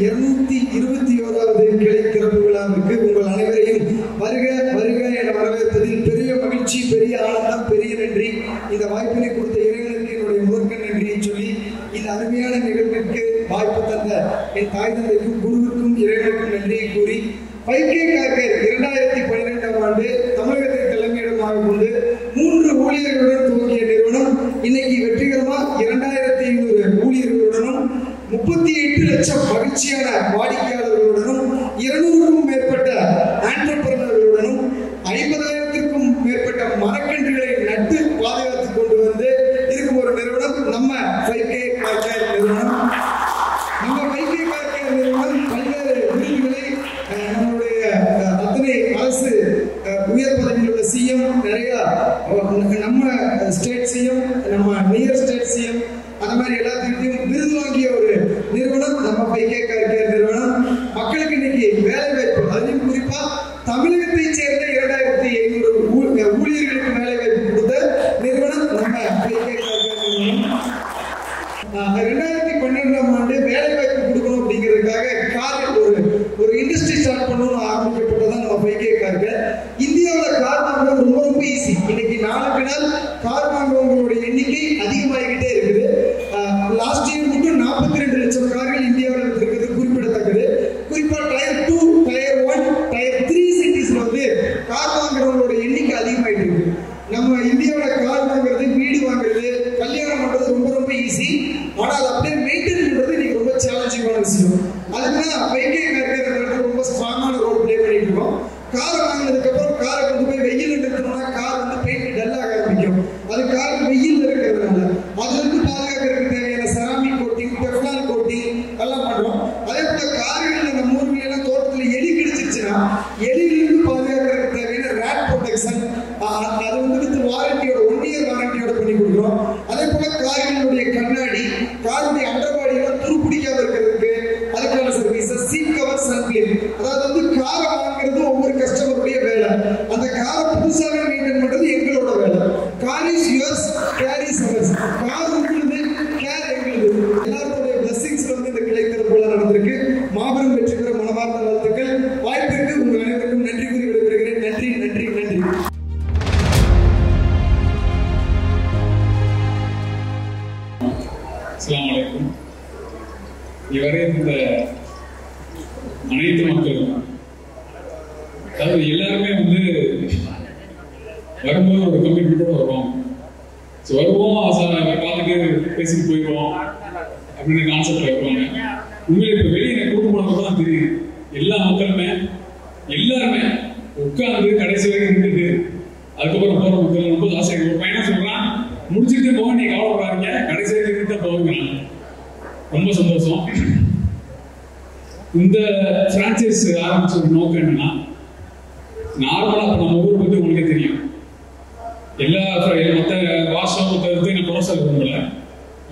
221வது கிளை திறப்பு விழாவுக்கு உங்கள் அனைவரையும் வருக வருக என வரவேற்பதில் பெரிய மகிழ்ச்சி, பெரிய ஆனந்தம், பெரிய நன்றி. இந்த வாய்ப்பினை கொடுத்த இறைவனுக்கு என்னுடைய முதற்க நன்றியை சொல்லி இந்த அருமையான நிகழ்விற்கு வாய்ப்பு தந்த என் தாய் தந்தைக்கும் குருவுக்கும் இறைவனுக்கும் நன்றியை கூறி 5K கார்கர் 2012ஆம் ஆண்டு தமிழகத்தை தலைமையிடமாக கொண்டு 3 ஊழியர்களுடன் துவங்கிய நிறுவனம் இன்னைக்கு வெற்றிகரமா 2500 ஊழியர்களுடனும் 38 லட்சம் மகிழ்ச்சியான வாடிக்கையாளர்களுடனும் 200க்கும் மேற்பட்ட ஆண்டர்பிரனர்களுடனும் 50,000க்கும் மேற்பட்ட மரக்கன்றுகளை நட்டு பாதுகாத்துக் கொண்டு வந்து இருக்கும் ஒரு நிறுவனம் நம்ம 5K கார்கர் நிறுவனம். நம்ம 5K கார்கர் நிறுவனம் பல்வேறு விருதுகளை நம்மளுடைய அத்தனை அரசு உயர் பதவியில் உள்ள சிஎம், நிறைய நம்ம ஸ்டேட் சிஎம், நம்ம நியர் ஸ்டேட் சிஎம், அந்த மாதிரி எல்லாத்துக்கிட்டையும் விருது வாங்கிய ஒரு நிறுவனம் நம்ம 5K கார்கர் நிறுவனம். மக்களுக்கு இன்னைக்கு வேலை வாய்ப்பு, அதுவும் குறிப்பா தமிழகத்தை சேர்ந்த 2500 ஊழியர்களுக்கு வேலை வாய்ப்பு கொடுத்த நிறுவனம் நம்ம 5K கார்கர் நிறுவனம். 2012ஆம் ஆண்டு வேலை வாய்ப்பு கொடுக்கணும் அப்படிங்கிறதுக்காக ஒரு இண்டஸ்ட்ரி ஸ்டார்ட் பண்ணணும்னு ஆரம்பிக்கப்பட்டதான் நம்ம 5K கார்கர். இந்தியாவில் கார் வாங்குறது ரொம்ப ரொம்ப ஈஸி. இன்னைக்கு நாளுக்கு நாள் கார் வாங்குவவங்களுடைய எண்ணிக்கை அதிகமாகிக்கிட்டே இருக்குது. லாஸ்ட் இயர் மட்டும் 42 லட்சம் கார்கள் இந்தியாவில் இருக்கிறது குறிப்பிடத்தக்கது. குறிப்பா டயர் 2, டயர் 1, டயர் 3 சிட்டிஸ்ல வந்து கார் வாங்குறவங்களோட எண்ணிக்கை அதிகமாயிட்டு இருக்கு. நம்ம இந்தியாவில் கார் வாங்குறது, வீடு வாங்குறது, கல்யாணம் பண்றது ரொம்ப ரொம்ப ஈஸி. ஆனா அதை அப்படியே மெயின்டைன் பண்றது இன்னைக்கு ரொம்ப சேலஞ்சிங்கான விஷயம். அதுக்குதான் 5K கார்கர் ரொம்ப ஸ்ட்ராங்கான ரோல் பிளே பண்ணிட்டு இருக்கோம். காரை வாங்கினதுக்கு அப்புறம் காரை கொண்டு போய் வெயில் நிறுத்தணும்னா கார் வந்து பெயிண்ட் டல்லாக ஆரம்பிக்கும். அது கார் வெயில் இருக்கிறதுனால அதுல இருந்து பாதுகாக்கிறதுக்கு தேவையான செராமிக் கோட்டிங், டெஃப்லான் கோட்டிங் எல்லாம் பண்றோம். அதே போல கார்கள்ல நம்ம ஊர்ல எல்லாம் தோட்டத்துல எலி கிடைச்சிருச்சுன்னா எலியிலிருந்து பாதுகாக்கிறதுக்கு தேவையான ரேட் ப்ரொடெக்ஷன் அது வந்து வாரண்டியோட 1 இயர் வாரண்டியோட பண்ணி கொடுக்குறோம். அதே போல கார்களுடைய கண்ணாடி, காருடைய அண்டர்பாடியெல்லாம் துருப்பிடிக்காம இருக்கிறதுக்கு அதுக்கான சர்வீசஸ், சீட் கவர், சன்க்ளீன். அதாவது வந்து காரை வாங்குறது ஒவ்வொரு கஸ்டமருடைய வேலை. அந்த காரை புதுசாக மெயின்டைன் பண்றது எங்களோட வேலை. Car is yours, care is hours. Car உங்களுது, கேர் எங்களுது. எல்லாருடைய பிளஸிங்ஸ்ல வந்து இந்த கிளை திறப்பு விழா நடந்திருக்கு. மாபெரும் வெற்றி பெற மனமார்ந்த வாழ்த்துக்கள். வாய்ப்பிற்கு உங்கள் அனைவருக்கும் நன்றி கூறி விடைபெறுகிறேன். நன்றி நன்றி நன்றி. அஸ்ஸலாமு அலைக்கும். இதுவரை இந்த அனைத்து மக்களும், அதாவது எல்லாருமே வந்து வரும்போது ஒரு கமிட்மெண்ட்டோட வருவோம். ஸோ வருவோம், பார்த்துட்டு பேசிட்டு போயிடுவோம் அப்படின்னு கான்செப்ட்ல வருவாங்க. உண்மையில இப்போ வெளியே எனக்கு கூட்டு போனது தான் தெரியுது. எல்லா மக்களுமே எல்லாருமே உட்காந்து கடைசி வரைக்கும் இருந்துட்டு அதுக்கப்புறம் போற மக்கள் ரொம்ப ஆசை. ஒரு பையனை சொல்றான், முடிச்சுட்டு போக நீ கவலைப்படாதீங்க, கடைசி வரைக்கும் இருந்துட்டு போவீங்க. ரொம்ப சந்தோஷம். இந்த பிரான்சைஸ் ஆரம்பிச்ச ஒரு நோக்கம் என்னன்னா, நார்மலா நம்ம ஊர் பத்தி உங்களுக்கே தெரியும். எல்லா மற்ற வாஷம் மற்ற நான் குறை சொல்ல விரும்பல.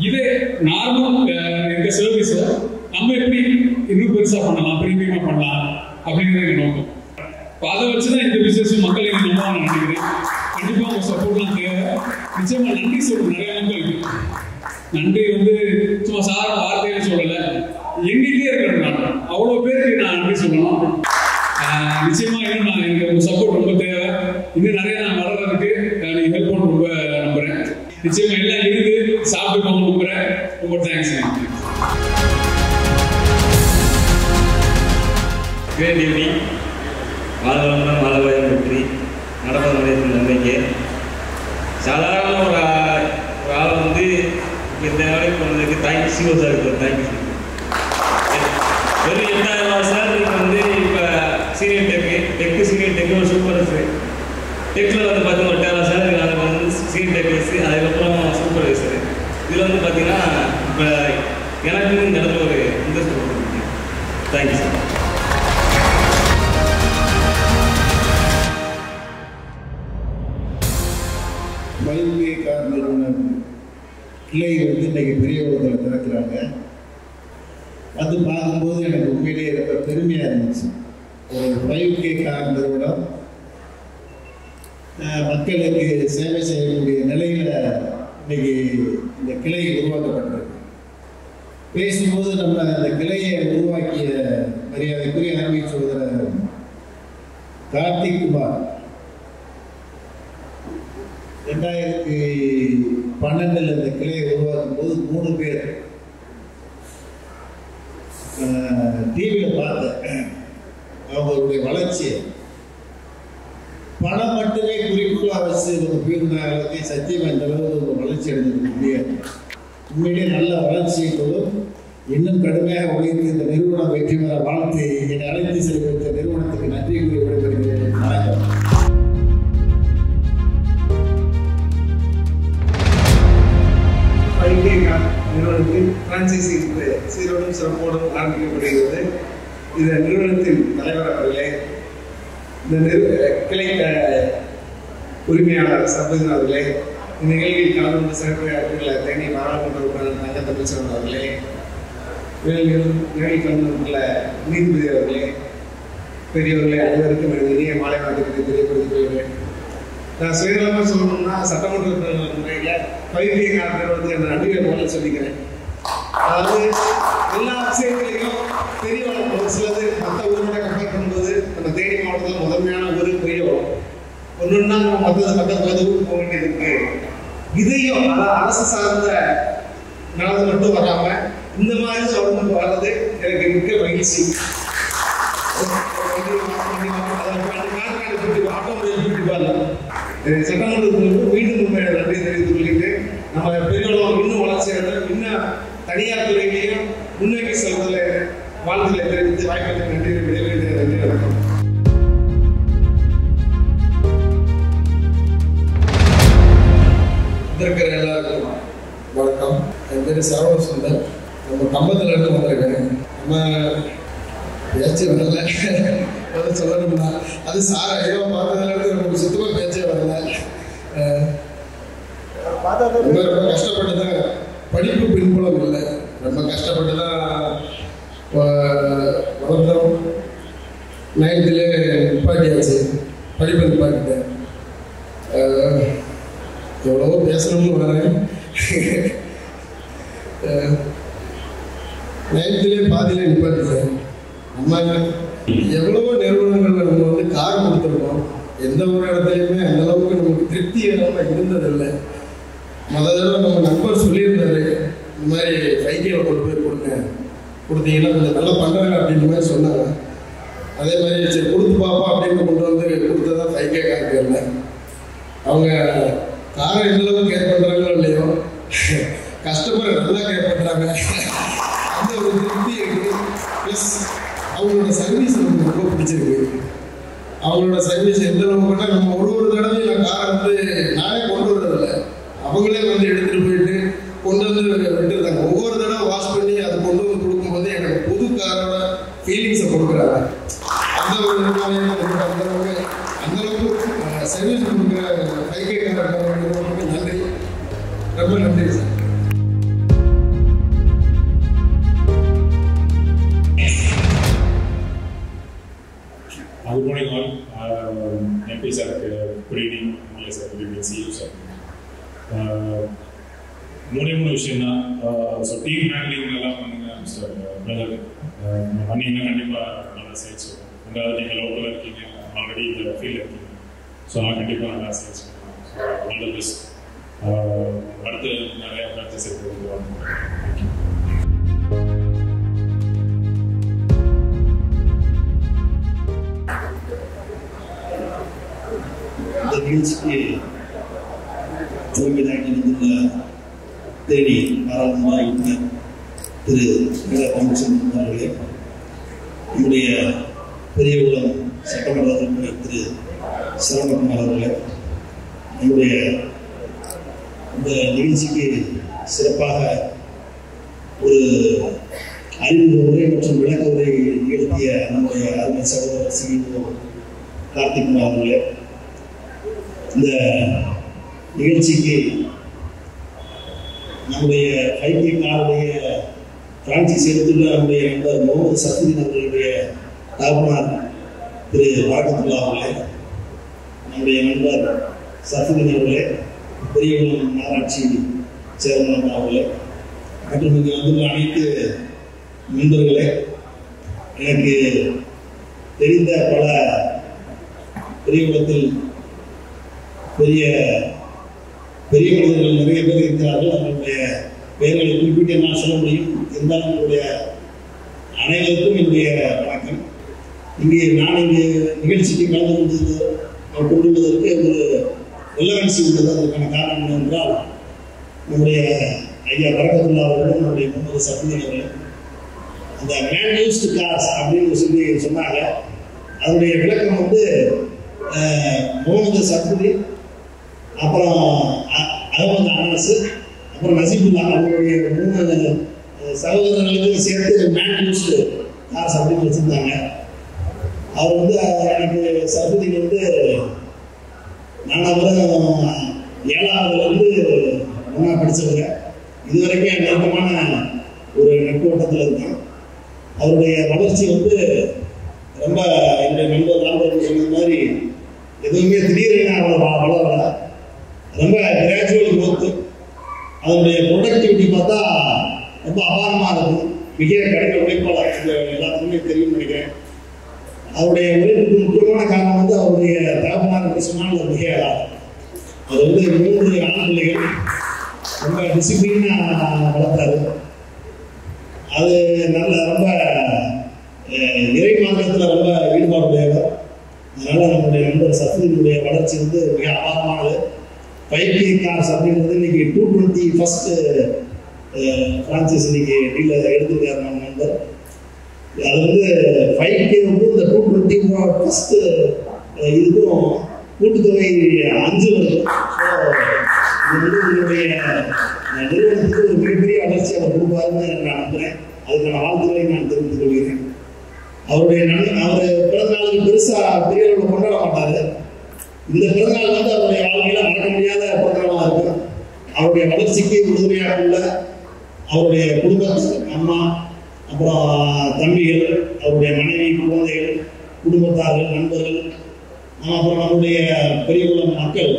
இதே நார்மல் இந்த சர்வீஸை நம்ம எப்படி இன்னும் பெருசா பண்ணலாம், பிரீமியமா பண்ணலாம் அப்படிங்கிறது நோக்கம். அதை வச்சுதான் இந்த பிசினஸ் மக்கள் எனக்கு நம்ப நான் நினைக்கிறேன். கண்டிப்பா உங்க சப்போர்ட்லாம் தேவை. நிச்சயமா நன்றி சொல்றேன் நிறைய மக்களுக்கு. நன்றி வந்து சும்மா சாதாரண வார்த்தையில சொல்லல, எண்ணிட்டே இருக்கிறேன். நான் அவ்வளவு பேருக்கு நான் நன்றி சொல்லணும். நிச்சயமா இன்னும் நான் எனக்கு சப்போர்ட் ரொம்ப தேவை. இன்னும் நிறைய நான் வளர்றதுக்கு நீங்க ஹெல்ப் பண்ண ரொம்ப நம்புறேன். நிச்சயமா எல்லாம் இருந்து சாப்பிட்டு போக நம்புறேன். ரொம்ப தேங்க்ஸ். Great evening. வாழ்வளமுடன் வாழ்வாயும் வெற்றி, நடப்பது நிலையத்தின் நம்பிக்கை. சாதாரண ஒரு ஆள் வந்து இந்த வேலைக்கு போனதுக்கு thanks CO sir. Thank you sir. வெறும் 8000 சார் வந்து இப்போ சீனியர் டெக்கு சீனியர் டெக்கு ஒரு சூப்பர் சார். டெக்கில் வந்து பார்த்தீங்கன்னா 8000 சார், அதில் வந்து சீனியர் டெக்னீஸ், அதுக்கப்புறம் சூப்பர்வைசர். இதில் வந்து பார்த்தீங்கன்னா இப்போ எனக்கு இந்த இடத்துல ஒரு இன்ட்ரெஸ்ட் கொடுத்துருக்கேன். Thank you sir. கார் நிறுவனம் கிளை வந்து இன்னைக்கு பெரிய ஒருத்தரை திறக்கிறாங்க. அது பார்க்கும்போது எனக்கு உண்மையிலேயே ரொம்ப பெருமையாக இருந்துச்சு. ஒரு 5K கார் நிறுவனம் மக்களுக்கு சேவை செய்யக்கூடிய நிலையில் இன்னைக்கு இந்த கிளை உருவாக்கப்பட்டிருக்கு. பேசும்போது நம்ம அந்த கிளையை உருவாக்கிய மரியாதைக்குரிய அருமை சகோதரர் கார்த்திக் குமார் 2012 அந்த கிளையை உருவாக்கும் போது 3 பேர் டிவியில் பார்த்தேன். அவங்களுடைய வளர்ச்சியை பணம் மட்டுமே குறிக்கோளாக வச்சு நம்ம போயிருந்தாங்க. சத்தியம் என்ற அளவு வளர்ச்சி அடைஞ்சிருக்க முடியாது. உண்மையிலே நல்ல வளர்ச்சியோடும் இன்னும் கடுமையாக உழைத்து இந்த நிறுவனம் வெற்றி பெற வாழ்த்து என்னை அழைத்து செல்வித்த நிறுவனத்துக்கு நன்றி கூறி விடைபெறுகிறேன். வணக்கம். நிறுவனத்தின் பிரான்சைசி சீரோடும் சிறப்போடும் ஆரம்பிக்கப்படுகிறது. இந்த நிறுவனத்தின் தலைவர் அவர்களே, இந்த கிளை உரிமையாளர் சர்வதன் அவர்களே, இந்த நிகழ்வில் கலந்து கொண்டு சிறப்புரையாற்றுள்ள தேனி பாராளுமன்ற உறுப்பினர் தங்க தமிழ்ச்செல்வன் அவர்களே, நிகழ்வில் கலந்து கொண்டுள்ள நீதிபதி அவர்களே, பெரியவர்களே, அனைவருக்கும் எனது இனிய மாலை வணக்கத்தை தெரியப்படுத்திக் கொள்கிறேன். நான் சுயநலமாக சொல்லணும்னா சட்டமன்ற உறுப்பினர் முறையில் நிறுவனத்துக்கு அந்த நன்றியை முதல்ல சொல்லிக்கிறேன். அதாவது எல்லா விஷயங்களையும் பெரியவளம் ஒரு சிலது மற்ற ஊரோட கம்பேர் பண்ணும்போது நம்ம தேனி மாவட்டத்தில் முதன்மையான ஒரு பெரியவளம் ஒன்றுன்னா நம்ம மற்ற ஊருக்கு போக வேண்டியது இருக்கு. இதையும் அதாவது அரசு சார்ந்த நடந்து மட்டும் வராம இந்த மாதிரி தொடர்ந்து வர்றது எனக்கு மிக்க மகிழ்ச்சி. சட்டமன்றத்திற்கு மீண்டும் உண்மையான நன்றி தெரிவித்துக் கொள்ளிட்டு நம்ம பெரியவர்களும் இன்னும் வளர்ச்சி அடைந்து இன்னும் தனியார் துறையிலையும் முன்னோக்கி செல்வதில் வாழ்த்துக்களை தெரிவித்து வாய்ப்புகளுக்கு நன்றி விடைபெறுகிறேன். நன்றி, வணக்கம். இருக்கிற எல்லாருக்கும் வணக்கம். என் பேர் சரவண சுந்தர். நம்ம கம்பத்தில் இருந்து வந்திருக்கேன். நம்ம பேச்சு வரல சொல்லணும்னா அது சார் ஐயோ பார்த்ததுல இருந்து நமக்கு சுத்தமாக பேச்சே வரல. ரொம்ப கஷ்டப்பட்டு தான், படிப்பு பின்புலம் இல்லை, ரொம்ப கஷ்டப்பட்டு தான் வளர்ந்தோம். 9th நிப்பாட்டியாச்சு, படிப்பை நிப்பாட்டிட்டேன். எவ்வளவோ பேசணும்னு வரேன். 9th பாதியிலே நிப்பாட்டிட்டேன். நம்ம எவ்வளவோ நிறுவனங்கள் நம்ம வந்து கார் கொடுத்துருக்கோம். எந்த ஒரு இடத்துலையுமே அந்த அளவுக்கு நமக்கு திருப்திகரமாக இருந்ததில்லை. முதல்ல நம்ம நண்பர் சொல்லியிருந்தாரு, இந்த மாதிரி 5K கொண்டு போய் கொடுத்தீங்கன்னா கொஞ்சம் நல்லா பண்ணுறாங்க அப்படின்ற மாதிரி சொன்னாங்க. அதே மாதிரி சரி கொடுத்து பார்ப்போம் அப்படின்னு கொண்டு வந்து கொடுத்ததான் 5K காருக்கு இல்லை. அவங்க காரை எந்த அளவுக்கு கேர் பண்ணுறாங்களோ இல்லையோ, கஸ்டமரை நல்லா கேர் பண்ணுறாங்க. அந்த ஒரு திருப்தி இருக்குது. ப்ளஸ் அவங்களோட சர்வீஸ் நமக்கு ரொம்ப பிடிச்சிருக்கு. அவங்களோட சர்வீஸ் எந்த அளவுக்குன்னா, நம்ம ஒரு தடவையும் நான் காரை வந்து நானே கொண்டு வர்றதில்லை, அவங்களே வந்து எடுத்துகிட்டு போயிட்டு கொண்டு வந்து விட்டுருந்தாங்க. ஒவ்வொரு தடவை வாஷ் பண்ணி அதை கொண்டு வந்து கொடுக்கும்போது எனக்கு புது காரோட ஃபீலிங்ஸை கொடுக்குறாங்க. அந்த ஒரு அந்த அளவுக்கு சர்வீஸ் கொடுக்குற 5K கார் நன்றி, ரொம்ப நன்றி sir. Good morning all. MP sir, good evening. MLA sir, good evening. See you sir. மூணு விஷயம் தான். ஸோ டீம் ஹேண்ட்லிங் எல்லாம் பண்ணுங்க மிஸ்டர் பிரதர். பண்ணிங்கன்னா கண்டிப்பாக நல்லா சேல்ஸ் வரும். ரெண்டாவது நீங்கள் லோக்கலில் இருக்கீங்க, ஆல்ரெடி இந்த ஃபீல்டில் இருக்கீங்க. ஸோ நான் கண்டிப்பாக நல்லா சேல்ஸ் பண்ணுவேன். So all the best. அடுத்து நிறையா பிரான்ச்சஸ் இருக்குது. இந்த நிகழ்ச்சிக்கு தலைமையாக இருந்துள்ள தேனி பாராளுமன்ற உறுப்பினர் திரு தமிழ்ச்செல்வன் அவர்களே, நம்முடைய பெரியகுளம் சட்டமன்ற உறுப்பினர் திரு சரவணகுமார் அவர்களே, நம்முடைய இந்த நிகழ்ச்சிக்கு சிறப்பாக ஒரு அறிமுக உரை மற்றும் விளக்க உரை நிகழ்த்திய நம்முடைய அருமை சகோதரர் CEO கார்த்திக் குமார் அவர்களே, இந்த நிகழ்ச்சிக்கு நம்முடைய 5K காருடைய பிரான்சைஸ் எடுத்துள்ள நம்முடைய நண்பர் முகமது சஃபுதீன் அவர்களுடைய தகப்பனார் திரு ராகத்துல்லா அவர்களே, நம்முடைய நண்பர் சஃபுதீன் அவர்களே, பெரியகுளம் நகராட்சி சேர்மன் அவர்களே, மற்றும் இங்கே வந்துள்ள அனைத்து நண்பர்களே, எனக்கு தெரிந்த பல பெரியகுளத்தில் பெரிய பெரிய மனிதர்கள் நிறைய பேர் இருக்கிறார்கள். அவர்களுடைய பெயர்களை குறிப்பிட்டு நான் சொல்ல முடியும். இருந்தாலும் என்னுடைய அனைவருக்கும் என்னுடைய வணக்கம். நான் இங்கே நிகழ்ச்சிக்கு கொண்டுள்ளதற்கு ஒரு ரெலவன்சி உள்ளது. அதற்கான காரணம் என்னவென்றால், நம்முடைய ஐயா பரகத்துல்லா அவர்களும் நம்முடைய முகமது சஃபுதீன் அவர்களும் அந்த மேன் யூஸ்டு கார்ஸ் அப்படின்னு சொல்லி சொன்னாங்க. அதனுடைய விளக்கம் வந்து முகமது சஃபுதீன், அப்புறம் அகமது அனாஸ், அப்புறம் நசீபுல்லா, அவங்களுடைய 3 சகோதரர்களுக்கு சேர்த்து மேன் யூஸ்டு கார்ஸ் அப்படின்னு வச்சுருந்தாங்க. அவர் வந்து எனக்கு சஃபுதீன் வந்து நான் அவரும் 7ஆவதுலேருந்து ஒன்றா படித்தவங்க. இதுவரைக்கும் என் நெருக்கமான ஒரு நட்போட்டத்தில் இருக்கோம். அவருடைய வளர்ச்சி வந்து ரொம்ப என்னுடைய நண்பர் ராம்பர் சொன்ன மாதிரி எதுவுமே திடீர்னு அவர் வளரல. ரொம்ப கிராஜுவல் growth. அதனுடைய ப்ரொடக்டிவிட்டி பார்த்தா ரொம்ப அபாரமாக இருக்கும். மிக கடின உழைப்பாளர், எல்லாத்துக்குமே தெரியும்னு நினைக்கிறேன். அவருடைய உழைப்புக்கு முக்கியமான காரணம் வந்து அவருடைய தகவலாக சொன்னால் அது மிக அது வந்து 3 ஆண் பிள்ளைகள் ரொம்ப டிசிப்ளினாக வளர்த்தாரு. அது நல்ல ரொம்ப இறை மார்க்கத்தில் ரொம்ப ஈடுபாடுடையவர். அதனால நம்முடைய நண்பர் சஃபுதீனுடைய வளர்ச்சி வந்து மிக அபாரமானது. 5K கார்ஸ் அப்படிங்கிறது இன்னைக்கு 221st ஃப்ரான்ச்சைஸ் இன்னைக்கு டீலர் எடுத்துருக்காரு நம்ம நண்பர். அது வந்து 5K-க்கும் இந்த 221st இதுக்கும் கூட்டுத்தொகை 5 வருது. ஸோ இது வந்து என்னுடைய நிறுவனத்துக்கு ஒரு மிகப்பெரிய வளர்ச்சி அவர் கொடுப்பாருன்னு நான் நம்புகிறேன். அதுக்கான வாழ்த்துக்களை நான் தெரிவித்துக் கொள்கிறேன். அவர் பிறந்தநாளுக்கு பெருசாக பெரிய அளவில் கொண்டாட மாட்டார். இந்த பிறந்தநாள் வந்து அவருடைய வாழ்க்கையில் மறக்க முடியாத பிறந்தநாளாக இருக்கும். அவருடைய வளர்ச்சிக்கு உறுதுணையாக உள்ள அவருடைய குடும்பத்து அம்மா, அப்புறம் தம்பிகள், அவருடைய மனைவி, குழந்தைகள், குடும்பத்தார்கள், நண்பர்கள், அப்புறம் நம்முடைய பெரியகுளம் மக்கள்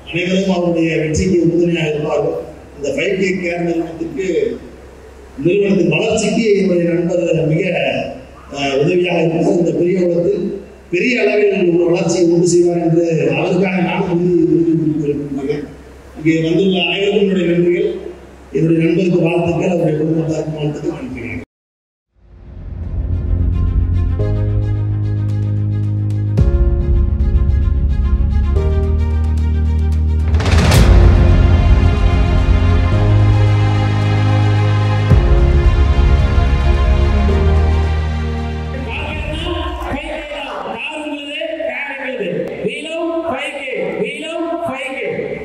அனைவரும் அவருடைய வெற்றிக்கு உறுதுணையாக இருப்பார்கள். இந்த 5K கேர் நிறுவனத்தின் வளர்ச்சிக்கு என்னுடைய நண்பர் மிக உதவியாக இருப்பார். இந்த பெரியகுளத்தில் பெரிய அளவில் ஒரு வளர்ச்சியை உண்டு செய்வார் என்று அவருக்காக நானும் உறுதிப்படுத்துகிறேன். இங்கே வந்துள்ள அனைவருக்கும் என்னுடைய நன்றிகள். என்னுடைய நண்பருக்கு வாழ்த்துக்கள், அவருடைய குடும்பத்தாருக்கு வாழ்த்துக்கள். நன்றி.